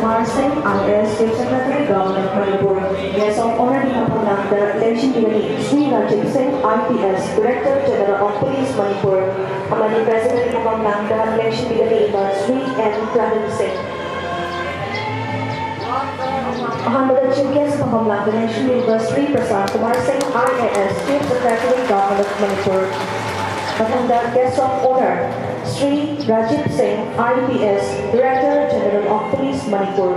Kumar Singh, IAS, Chief Secretary, Government Manipur. Guest of honor Dr. Election Dignity, Sri Rajiv Singh, IPS, Director General of Police Manipur. Amani President Dr. Election Dignity, Sri N. Pravin Singh. Honorable Chief Guest of Homeland Nation University, Prasad Kumar Singh, IAS, Chief Secretary, Government of Manipur. Honorable Guest of Honor, Sri Rajiv Singh, IPS, Director General of Police Manipur.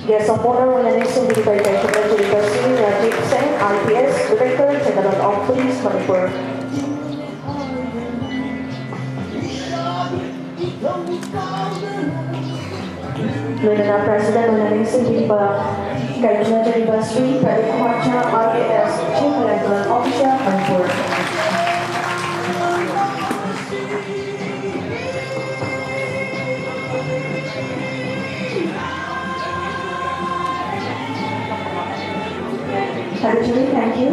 Guest of honor on the next meeting by Sri Rajiv Singh, IPS, Director General of Police Manipur. Lena President on the next meeting by Sri Pradeep Kumar Jha, IPS, Chief Electoral Officer, Manipur. Thank you.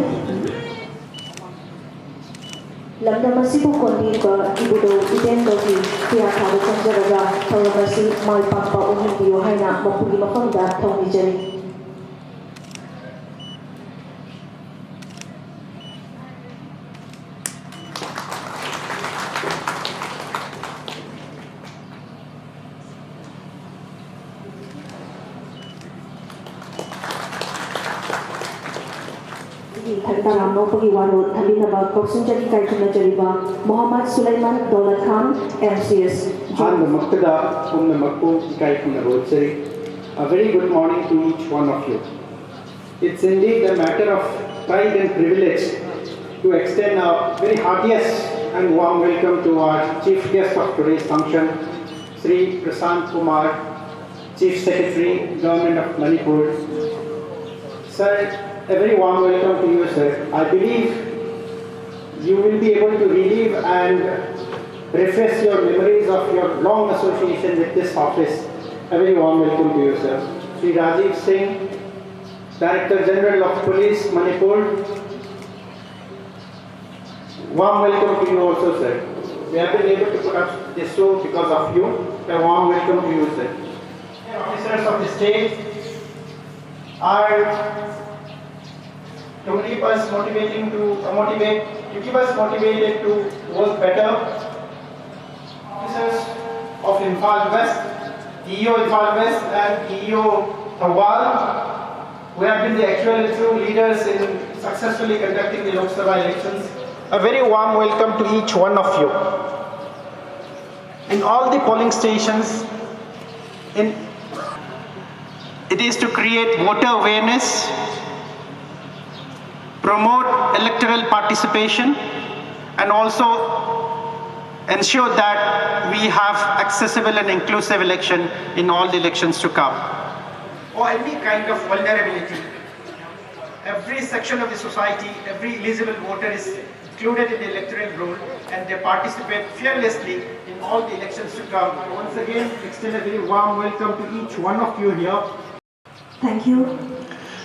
Lamda masibu kondi ka ibudo iten dogi tiya thaba chanjaraga thawabasi malpakpa uhindiyo haina mapugi mafamda thawmijari. Muhammad Sulaiman Daulat Khan, MCS. A very good morning to each one of you. It's indeed a matter of pride and privilege to extend our very heartiest and warm welcome to our chief guest of today's function, Sri Prasad Kumar, Chief Secretary, Government of Manipur. Sir, a very warm welcome to you, sir. I believe you will be able to relive and refresh your memories of your long association with this office. A very warm welcome to you, sir. Sri Rajiv Singh, Director General of Police, Manipur. Warm welcome to you also, sir. We have been able to put up this show because of you. A warm welcome to you, sir. Officers of the state are to keep us motivated to work better. Officers of Imphal West, EO Imphal West and EO Thawal, who have been the actual true leaders in successfully conducting the Lok Sabha elections. A very warm welcome to each one of you. In all the polling stations, it is to create voter awareness, promote electoral participation, and also ensure that we have accessible and inclusive election in all the elections to come. Or any kind of vulnerability. Every section of the society, every eligible voter is included in the electoral roll and they participate fearlessly in all the elections to come. Once again, extend a very warm welcome to each one of you here. Thank you.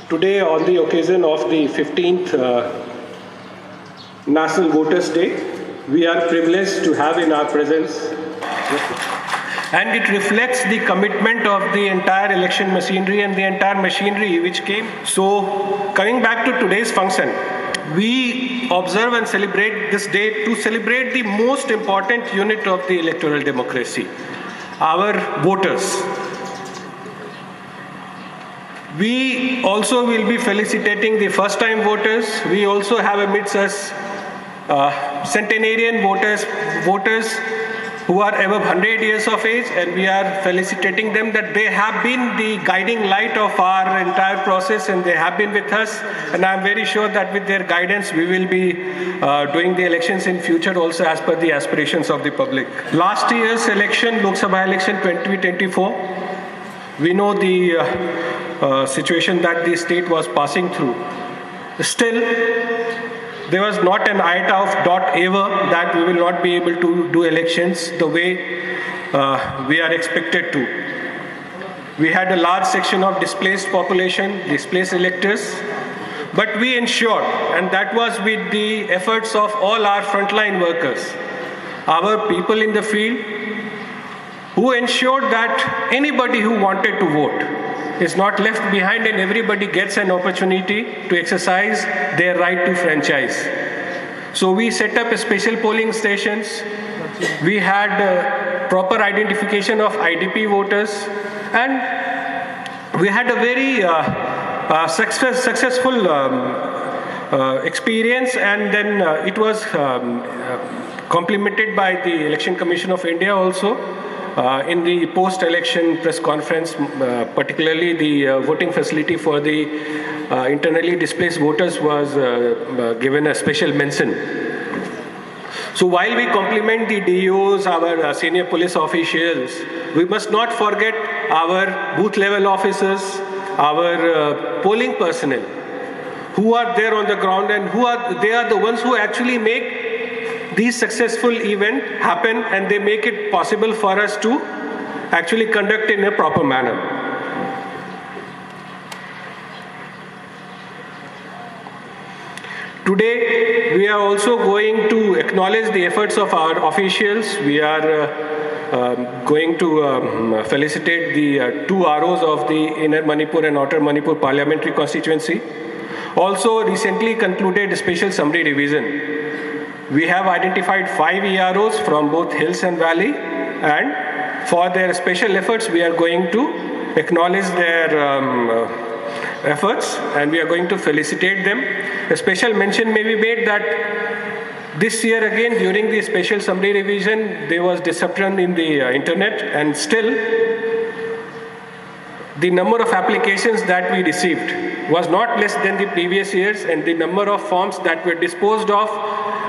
Today, on the occasion of the 15th National Voters' Day, we are privileged to have in our presence, and it reflects the commitment of the entire election machinery and the entire machinery which came. So, coming back to today's function, we observe and celebrate this day to celebrate the most important unit of the electoral democracy, our voters. We also will be felicitating the first-time voters. We also have amidst us Centenarian voters who are above 100 years of age, and we are felicitating them that they have been the guiding light of our entire process and they have been with us, and I am very sure that with their guidance we will be doing the elections in future also as per the aspirations of the public. Last year's election, Lok Sabha election 2024, we know the situation that the state was passing through. Still, there was not an iota of dot ever that we will not be able to do elections the way we are expected to. We had a large section of displaced population, displaced electors, But we ensured, and that was with the efforts of all our frontline workers, our people in the field, who ensured that anybody who wanted to vote is not left behind and everybody gets an opportunity to exercise their right to franchise. So we set up special polling stations. We had proper identification of IDP voters, and we had a very successful experience, and then it was complemented by the Election Commission of India also in the post-election press conference, particularly the voting facility for the internally displaced voters was given a special mention. So while we compliment the DOs, our senior police officials, we must not forget our booth level officers, our polling personnel, who are there on the ground and they are the ones who actually make these successful event happen, and they make it possible for us to actually conduct in a proper manner. Today, we are also going to acknowledge the efforts of our officials. We are going to felicitate the two ROs of the Inner Manipur and Outer Manipur Parliamentary Constituency. Also, recently concluded special summary revision. We have identified 5 EROs from both hills and valley, and for their special efforts, we are going to acknowledge their efforts, and we are going to felicitate them. A special mention may be made that this year again, during the special summary revision, there was disruption in the internet, and still the number of applications that we received was not less than the previous years, and the number of forms that were disposed of,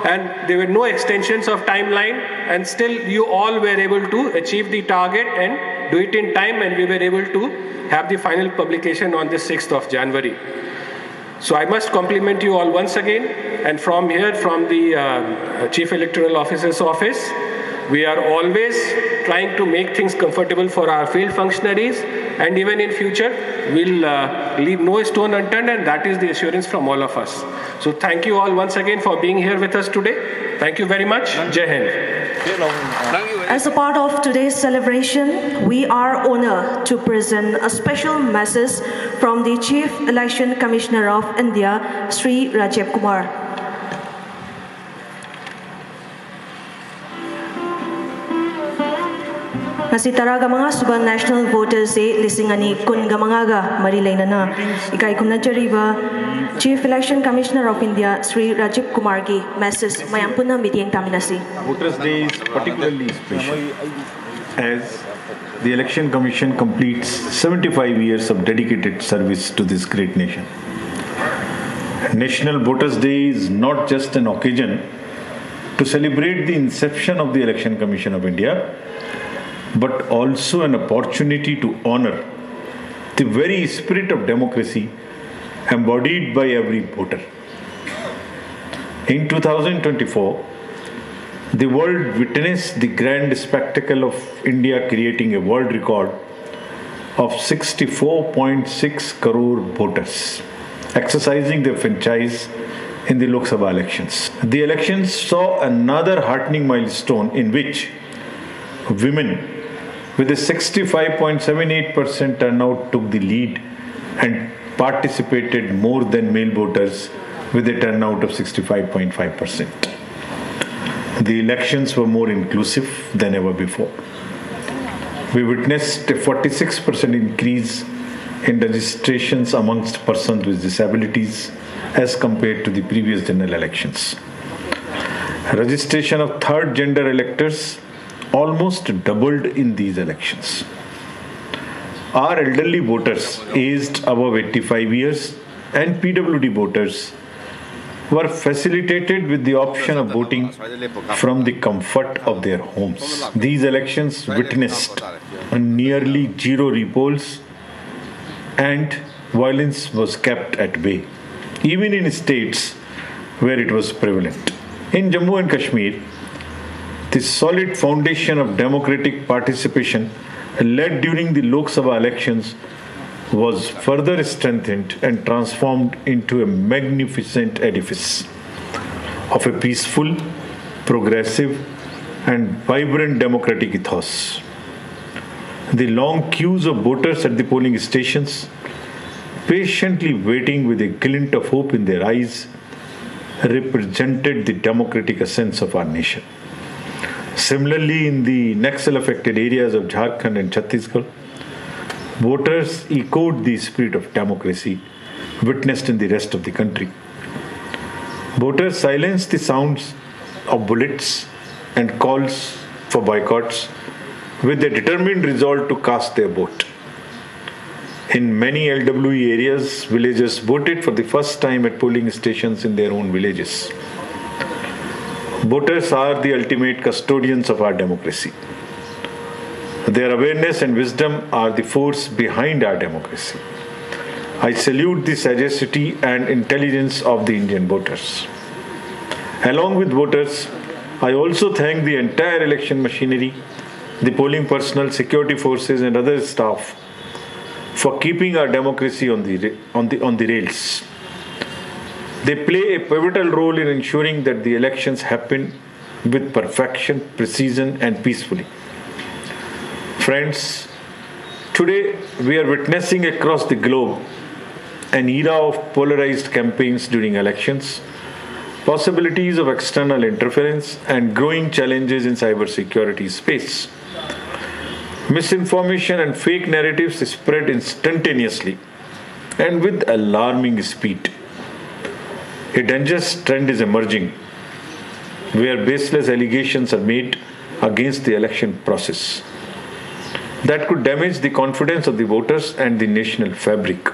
and there were no extensions of timeline, and still you all were able to achieve the target and do it in time, and we were able to have the final publication on the 6th of January. So I must compliment you all once again, and from here, from the Chief Electoral Officer's office, we are always trying to make things comfortable for our field functionaries, and even in future, we'll leave no stone unturned, and that is the assurance from all of us. So thank you all once again for being here with us today. Thank you very much. Jai Hind. As a part of today's celebration, we are honored to present a special message from the Chief Election Commissioner of India, Sri Rajiv Kumar. Masi taraga mga suban National Voters Day lisingani kun gamangaga marilay na ikay kumnajariba Chief Election Commissioner of India Sri Rajiv Kumar ki message mayampuna meeting taminasi. Voters Day is particularly special as the Election Commission completes 75 years of dedicated service to this great nation. National Voters Day is not just an occasion to celebrate the inception of the Election Commission of India, but also an opportunity to honor the very spirit of democracy embodied by every voter. In 2024, the world witnessed the grand spectacle of India creating a world record of 64.6 crore voters exercising their franchise in the Lok Sabha elections. The elections saw another heartening milestone in which women with a 65.78% turnout took the lead and participated more than male voters with a turnout of 65.5%. The elections were more inclusive than ever before. We witnessed a 46% increase in registrations amongst persons with disabilities as compared to the previous general elections. Registration of third gender electors almost doubled in these elections. Our elderly voters aged above 85 years and PWD voters were facilitated with the option of voting from the comfort of their homes. These elections witnessed nearly zero repolls, and violence was kept at bay, even in states where it was prevalent. In Jammu and Kashmir, the solid foundation of democratic participation laid during the Lok Sabha elections was further strengthened and transformed into a magnificent edifice of a peaceful, progressive, and vibrant democratic ethos. The long queues of voters at the polling stations, patiently waiting with a glint of hope in their eyes, represented the democratic essence of our nation. Similarly, in the Naxal-affected areas of Jharkhand and Chhattisgarh, voters echoed the spirit of democracy witnessed in the rest of the country. Voters silenced the sounds of bullets and calls for boycotts with a determined resolve to cast their vote. In many LWE areas, villagers voted for the first time at polling stations in their own villages. Voters are the ultimate custodians of our democracy. Their awareness and wisdom are the force behind our democracy. I salute the sagacity and intelligence of the Indian voters. Along with voters, I also thank the entire election machinery, the polling personnel, security forces, and other staff for keeping our democracy on the rails. They play a pivotal role in ensuring that the elections happen with perfection, precision, and peacefully. Friends, today we are witnessing across the globe an era of polarized campaigns during elections, possibilities of external interference, and growing challenges in cybersecurity space. Misinformation and fake narratives spread instantaneously and with alarming speed. A dangerous trend is emerging where baseless allegations are made against the election process that could damage the confidence of the voters and the national fabric.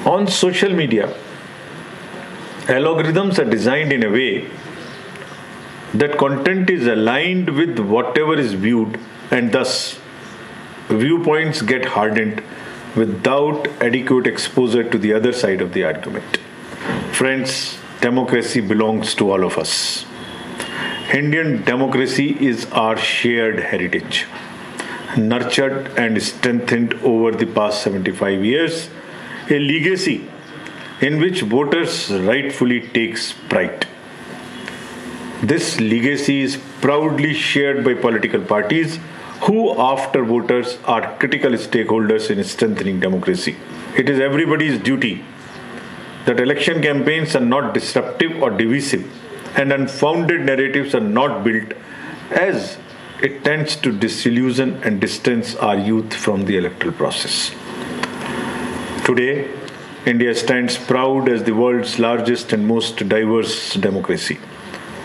On social media, algorithms are designed in a way that content is aligned with whatever is viewed, and thus viewpoints get hardened without adequate exposure to the other side of the argument. Friends, democracy belongs to all of us. Indian democracy is our shared heritage, nurtured and strengthened over the past 75 years, a legacy in which voters rightfully takes pride. This legacy is proudly shared by political parties who, after voters, are critical stakeholders in strengthening democracy. It is everybody's duty that election campaigns are not disruptive or divisive, and unfounded narratives are not built, as it tends to disillusion and distance our youth from the electoral process. Today, India stands proud as the world's largest and most diverse democracy.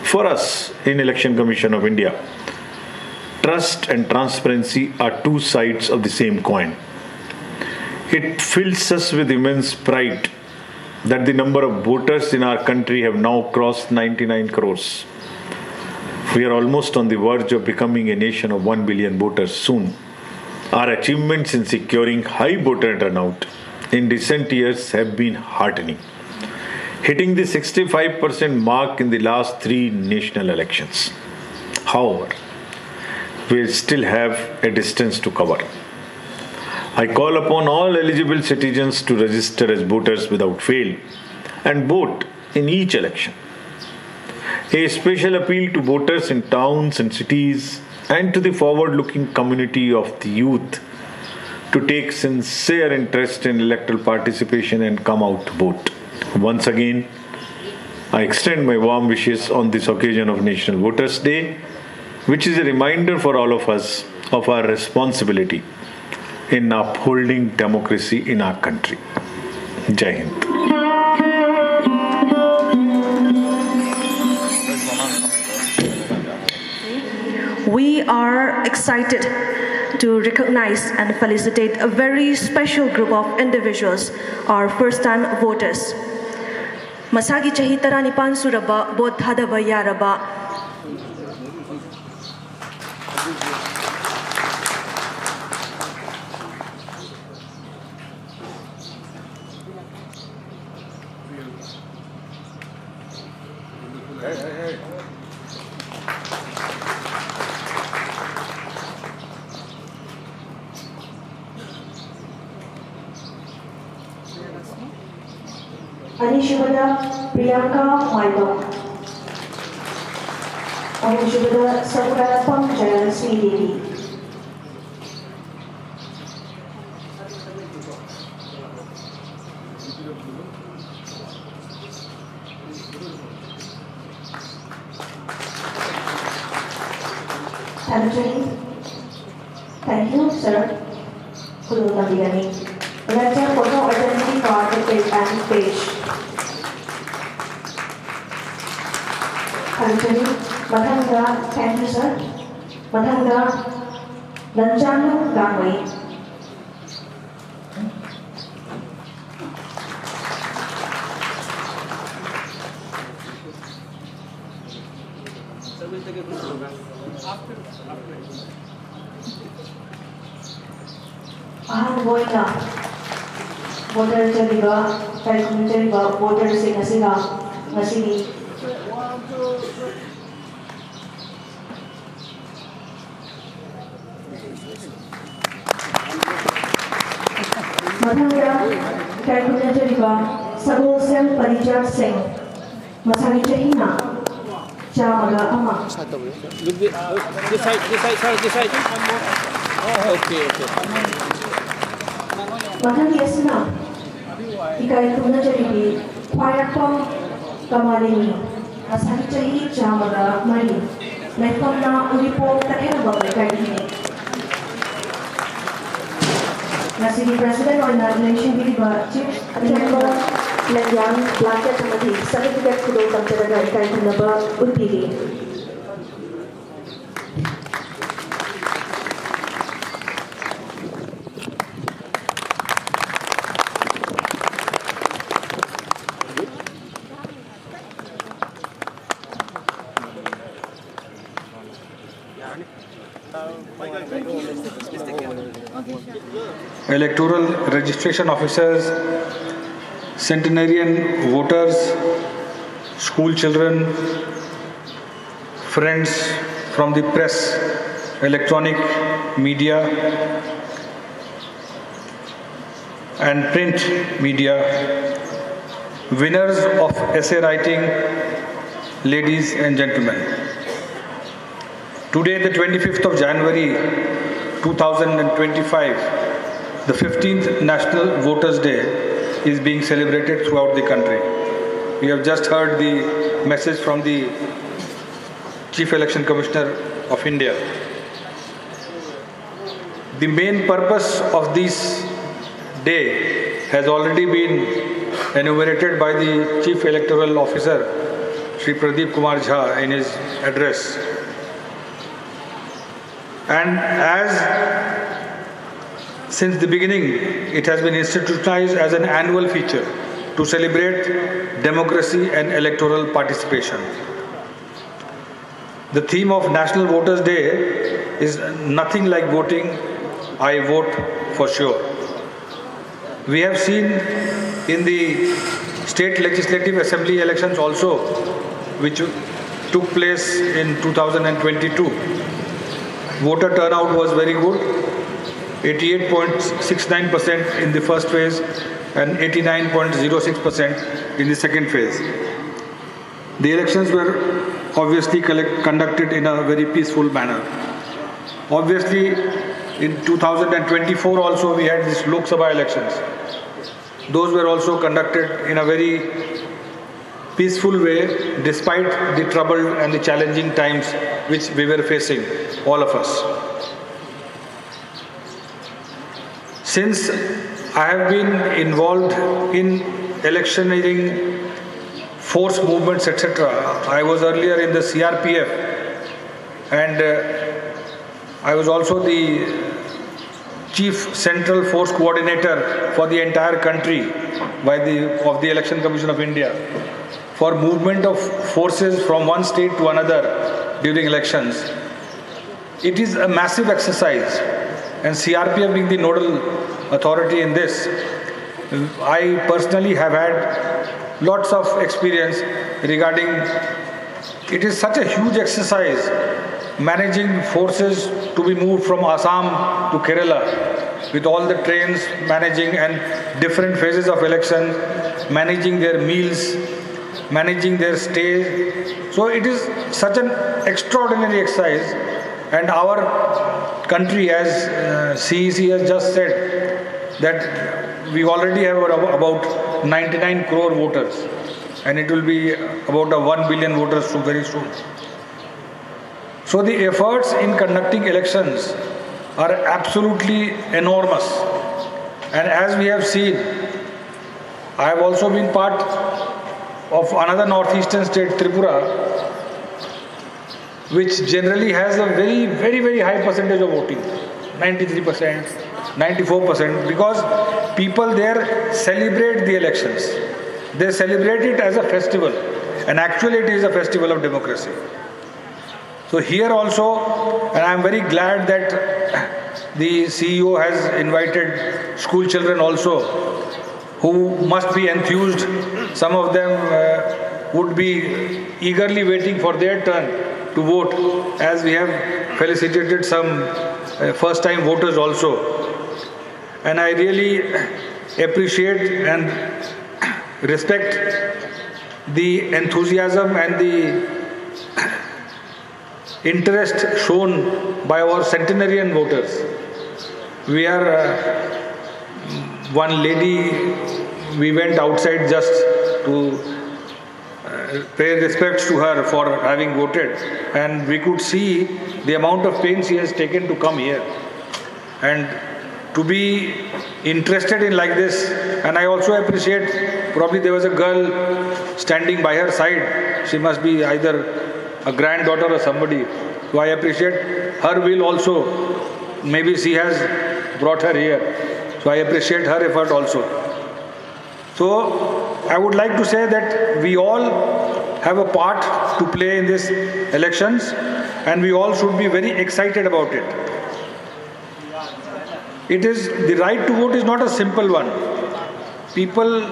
For us, in Election Commission of India, trust and transparency are two sides of the same coin. It fills us with immense pride that the number of voters in our country have now crossed 99 crores. We are almost on the verge of becoming a nation of 1 billion voters soon. Our achievements in securing high voter turnout in recent years have been heartening, hitting the 65% mark in the last 3 national elections. However, we still have a distance to cover. I call upon all eligible citizens to register as voters without fail and vote in each election. A special appeal to voters in towns and cities and to the forward-looking community of the youth to take sincere interest in electoral participation and come out to vote. Once again, I extend my warm wishes on this occasion of National Voters' Day, which is a reminder for all of us of our responsibility in upholding democracy in our country. Jai Hind. We are excited to recognize and felicitate a very special group of individuals, our first-time voters. Masagi chahi 19 suraba vote thadaba yaraba Anishubada Priyanka Maidok. Anishubada Sakurapam Jayan Sridevi. Thank you, sir. Kulo Nabigani. Letter photo identity card and page. Kanchani, Matanga, thank you, sir. Matanga, Nanjanu Gangway. Boyna, voter Jaliba, Jaliba, voters in Asila, Masini. Madhanga, Jaliba, Sago Sem Parijat Singh, Masani Chahina, Chamaga Ama. This side. Oh, okay. Madhang Yasna, Ikai Tuna Jalibi, Payapam Kamalini, Masani Chahi Chamaga Mari, Lekona Ulipo Takeba Kaini. Nasiri President on Nation Biliba, Chief Member Lanyan, Blanket Committee, Certificate Kudo Kamteraga Ikai Tunaba, Udpili. Electoral registration officers, Centenarian Voters, school children, friends from the press, electronic media and print media, winners of essay writing, ladies and gentlemen. Today, the 25th of January 2025, the 15th National Voters' Day is being celebrated throughout the country. We have just heard the message from the Chief Election Commissioner of India. The main purpose of this day has already been enumerated by the Chief Electoral Officer, Shri Pradeep Kumar Jha, in his address. And as since the beginning, it has been institutionalized as an annual feature to celebrate democracy and electoral participation. The theme of National Voters' Day is nothing like voting, I vote for sure. We have seen in the state legislative assembly elections also, which took place in 2022. Voter turnout was very good. 88.69% in the first phase and 89.06% in the second phase. The elections were obviously conducted in a very peaceful manner. Obviously, in 2024 also we had these Lok Sabha elections. Those were also conducted in a very peaceful way despite the troubled and the challenging times which we were facing, all of us. Since I have been involved in electioneering, force movements, etc., I was earlier in the CRPF and I was also the Chief Central Force Coordinator for the entire country of the Election Commission of India for movement of forces from one state to another during elections. It is a massive exercise. And CRPF being the nodal authority in this, I personally have had lots of experience regarding, it is such a huge exercise managing forces to be moved from Assam to Kerala. with all the trains managing and different phases of election, managing their meals, managing their stay. So it is such an extraordinary exercise, and our country, as CEC has just said, that we already have about 99 crore voters, and it will be about 1 billion voters very soon. So the efforts in conducting elections are absolutely enormous. And as we have seen, I have also been part of another northeastern state, Tripura, which generally has a very high percentage of voting, 93%, 94%, because people there celebrate the elections. They celebrate it as a festival, and actually it is a festival of democracy. So here also, and I am very glad that the CEO has invited school children also, who must be enthused. Some of them would be eagerly waiting for their turn to vote, as we have felicitated some first-time voters also. And I really appreciate and respect the enthusiasm and the interest shown by our centenarian voters. We are one lady, we went outside just to pay respects to her for having voted, and we could see the amount of pain she has taken to come here and to be interested in like this. And I also appreciate, probably there was a girl standing by her side, she must be either a granddaughter or somebody. So I appreciate her will also. Maybe she has brought her here. So I appreciate her effort also. So I would like to say that we all have a part to play in these elections, and we all should be very excited about it. The right to vote is not a simple one. People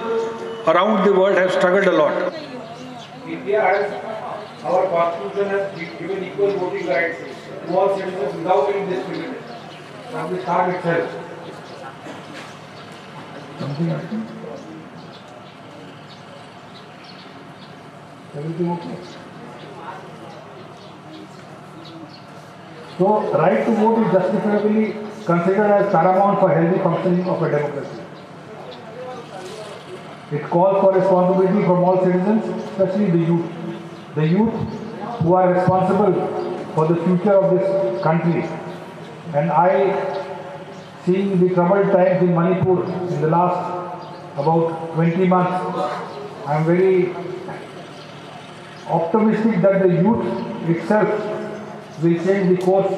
around the world have struggled a lot. India has, our constitution has given equal voting rights to all citizens without any discrimination from the start itself. Everything okay? So, right to vote is justifiably considered as paramount for healthy functioning of a democracy. It calls for responsibility from all citizens, especially the youth. The youth who are responsible for the future of this country. And seeing the troubled times in Manipur in the last about 20 months, I am very optimistic that the youth itself will change the course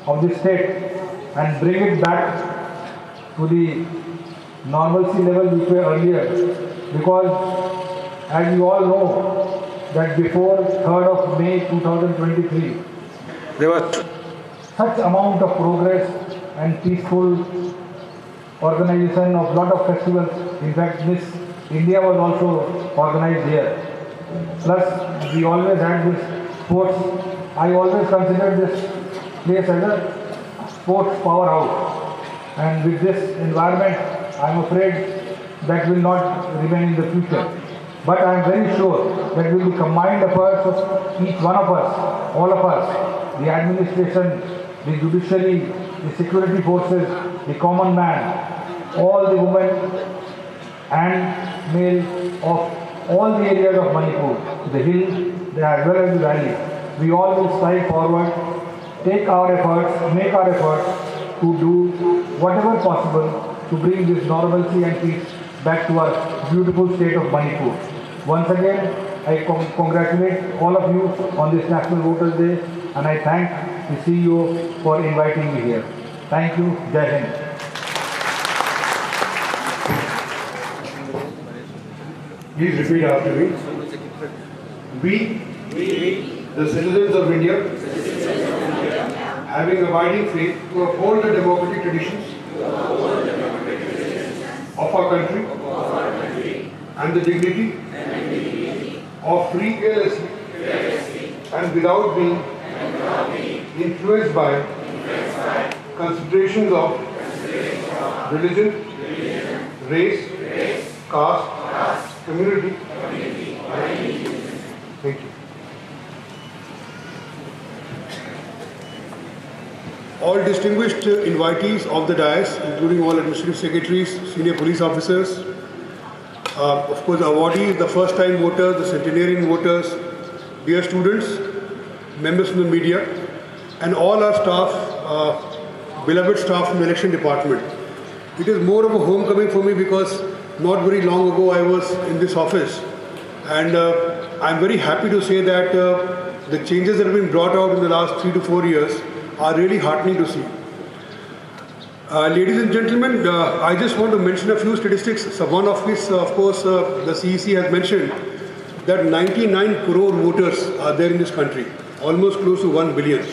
of the state and bring it back to the normalcy level which were earlier. Because as you all know, that before 3rd of May 2023, There was such amount of progress and peaceful organization of lot of festivals. In fact, Miss India was also organized here. Plus, we always had this sports. I always considered this place as a sports powerhouse. And with this environment, I am afraid that will not remain in the future. But I am very sure that with the combined efforts of each one of us, all of us, the administration, the judiciary, the security forces, the common man, all the women and male of all the areas of Manipur, the hill, as well as the valley, we all will strive forward, take our efforts, make our efforts to do whatever possible to bring this normalcy and peace back to our beautiful state of Manipur. Once again, I congratulate all of you on this National Voters Day, and I thank the CEO for inviting me here. Thank you. Jai Hind. Please repeat after me. We, the citizens of India, having abiding faith to uphold the democratic traditions of our country and the dignity of free fearlessly and without being influenced by considerations of religion, race, caste, community. Thank you. All distinguished invitees of the dais, including all administrative secretaries, senior police officers, of course, the awardees, the first-time voters, the Centenarian voters, dear students, members from the media, and all our staff, beloved staff from the election department. It is more of a homecoming for me because not very long ago I was in this office, and I'm very happy to say that the changes that have been brought out in the last 3 to 4 years are really heartening to see. Ladies and gentlemen, I just want to mention a few statistics. So one of which, of course, the CEC has mentioned that 99 crore voters are there in this country, almost close to 1 billion.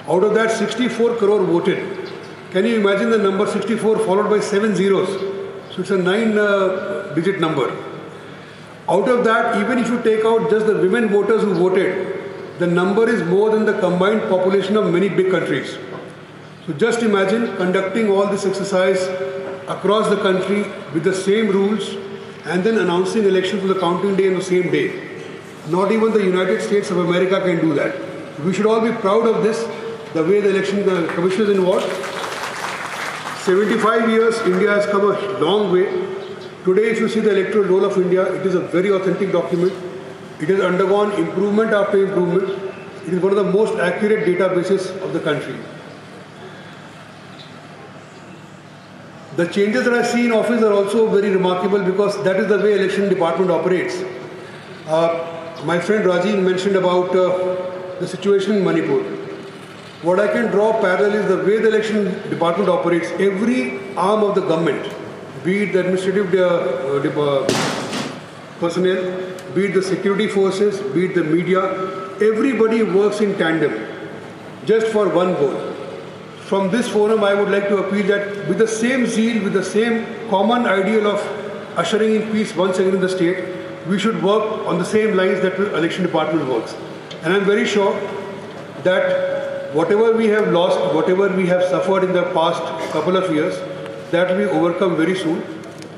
Out of that, 64 crore voted. Can you imagine the number 64 followed by 7 zeros? So it's a 9-digit number. Out of that, even if you take out just the women voters who voted, the number is more than the combined population of many big countries. So just imagine conducting all this exercise across the country with the same rules and then announcing elections for the counting day on the same day. Not even the United States of America can do that. We should all be proud of this, the way the election commission is involved. 75 years, India has come a long way. Today, if you see the electoral roll of India, it is a very authentic document. It has undergone improvement after improvement. It is one of the most accurate databases of the country. The changes that I see in office are also very remarkable because that is the way election department operates. My friend Rajiv mentioned about the situation in Manipur. What I can draw parallel is the way the election department operates. Every arm of the government, be it the administrative personnel, be it the security forces, be it the media, everybody works in tandem just for one goal. From this forum, I would like to appeal that with the same zeal, with the same common ideal of ushering in peace once again in the state, we should work on the same lines that the election department works. And I'm very sure that whatever we have lost, whatever we have suffered in the past couple of years, that will be overcome very soon.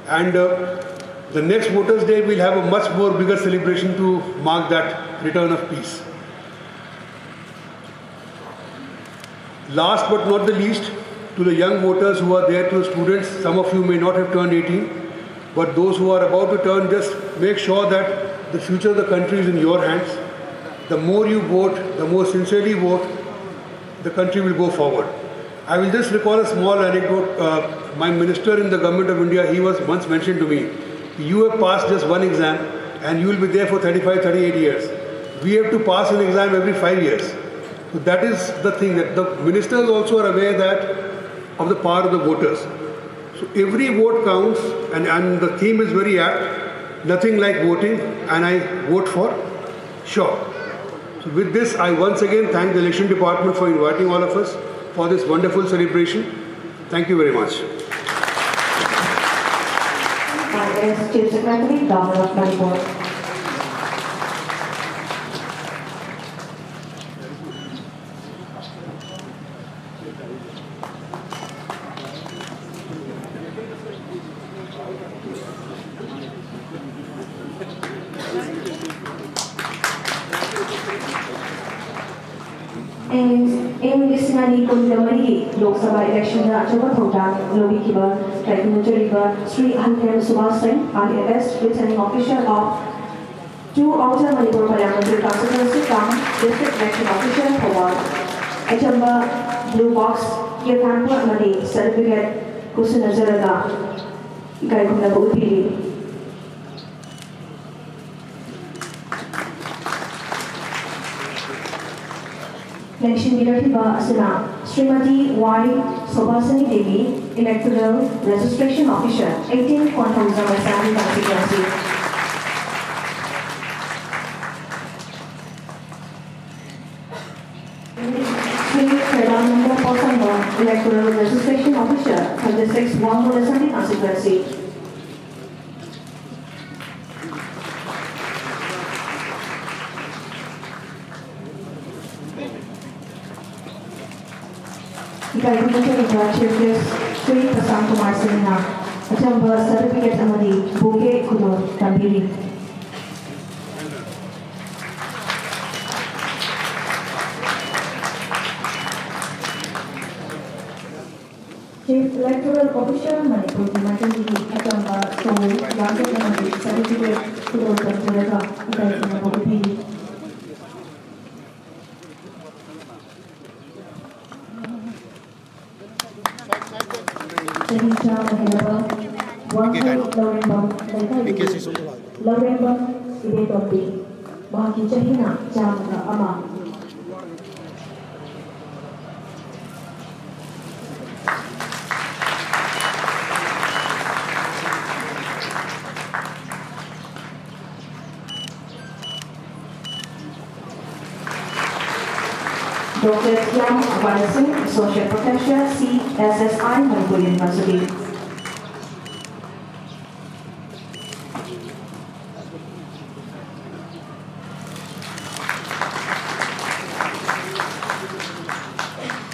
And the next Voters' Day, we'll have a much more bigger celebration to mark that return of peace. Last but not the least, to the young voters who are there, to the students, some of you may not have turned 18, but those who are about to turn, just make sure that the future of the country is in your hands. The more you vote, the more sincerely vote, the country will go forward. I will just recall a small anecdote. My minister in the government of India, he was once mentioned to me, you have passed just one exam and you will be there for 35, 38 years. We have to pass an exam every 5 years. So that is the thing, that the ministers also are aware that of the power of the voters. So every vote counts, and the theme is very apt, nothing like voting, and I vote for sure. So with this, I once again thank the election department for inviting all of us for this wonderful celebration. Thank you very much. As Chief Secretary, Governor of Manipur. Sinani Kundamari, Lok Sabha election Rajava Thongdang, Lobikiba, Kaikunujariba, Sri Antham Subhas Singh, IAS, returning official of 2 Outer Manipur Parliamentary Constituency, District Election Official for Achamba, Blue Box, Yakampa Mani, Certificate, Kusunazaraga, Kaikunaba Upiri. Election Directiva Asana, Srimati Y. Sobhasani Devi, Electoral Registration Officer, 18 Quantum Assembly Constituency. Sri Predananda Posanga, Electoral Registration Officer, 36 Quantum Assembly Constituency. Chief Justice Sri Prasan Kumar Singh Achamba Certificate Amadi Bouquet Kudo Tambiri. Chief Electoral Official Manipur Maternity Achamba So Lanka Amadi Certificate Kudo Tambiraga Itaikina Bokupi. Sehingga mengenal Wangku Lorembang Lorembang Ibe Tompi Bahagi Cahina Jamga Ama. Dr. Tiam Awalasing, Associate Professor, CSSI, Manipur University.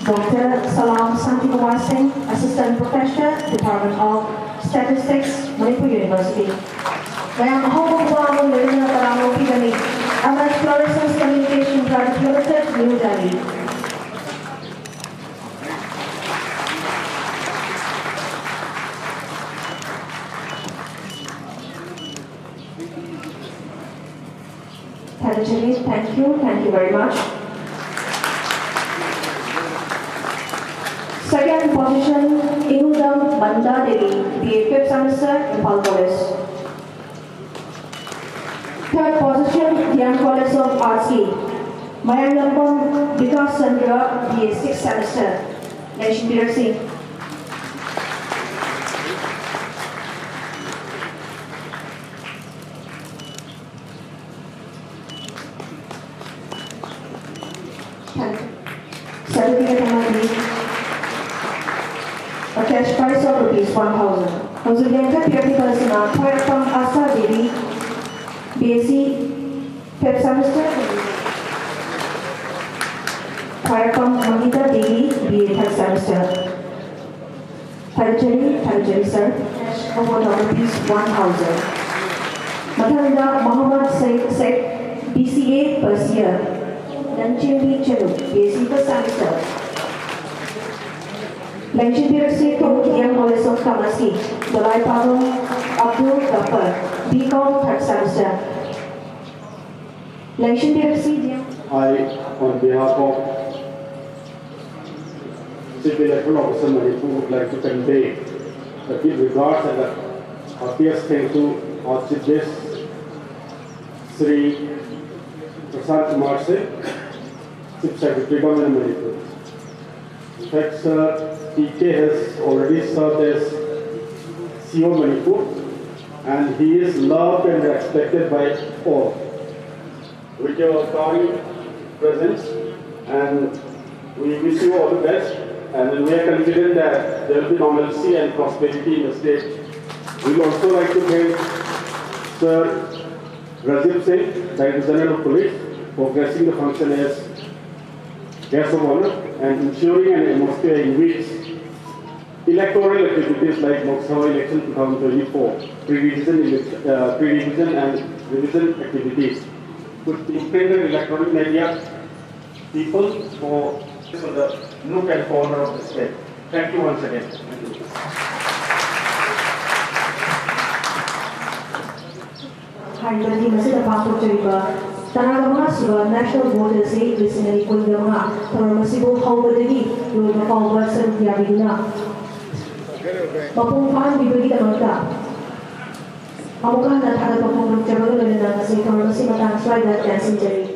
Dr. Salam Santikumar Singh, Assistant Professor, Department of Statistics, Manipur University. Mayang Hong Lena Paramo Pigani, Amat Fluorescence Communication Private Limited, New Delhi. Thank you very much. Second position, Inudam Banda Devi, BA 5th semester, Impal College. Third position, Dian College of Arts, Mayanglampam Vikas Chandra, BA 6th semester, Nation Leadership. Certificate Amadi, a cash price of ₹1,000. Auxiliary Peerty Persona, Poyapam Asa Devi, BSc 5th semester. Poyapam Mahita Devi, BA 3rd semester. Thanjari sir, cash award of ₹1,000. Mathanda Muhammad Sheikh, BCA first year. Lanchindi Chelu, BSc first semester. Lanchindi University, Young College of Pharmacy, Dolai Pagong Abdul Ghaffar, BCom 3rd semester. Lanchindi University. I, on behalf of Chief Electoral Officer Manipur, would like to convey the deep regards and the happiest thank to our Chief Guest, Sri Prasan Kumar Singh, Chief Secretary Government Manipur. In fact, Sir PK has already served as CEO Manipur, and he is loved and respected by all. With your kind presence, and we wish you all the best, and we are confident that there will be normalcy and prosperity in the state. We would also like to thank Sir Rajib Singh, Director General of Police, for gracing the function as guest of honor and ensuring an atmosphere in which electoral activities like Lok Sabha election 2024, pre-revision and revision activities could imprint an electronic media people for the nook and corner of the state. Thank you once again. Thank you. Hari masih dapat bercerita tentang mahasiswa National Voters Listening Kunjungan tentang masih hau berdiri dua power setia bina. Pembukaan dibagi dalam tak. Apakah anda ada pembukaan bercerita dengan masih tentang masih matang slide dan Centenarian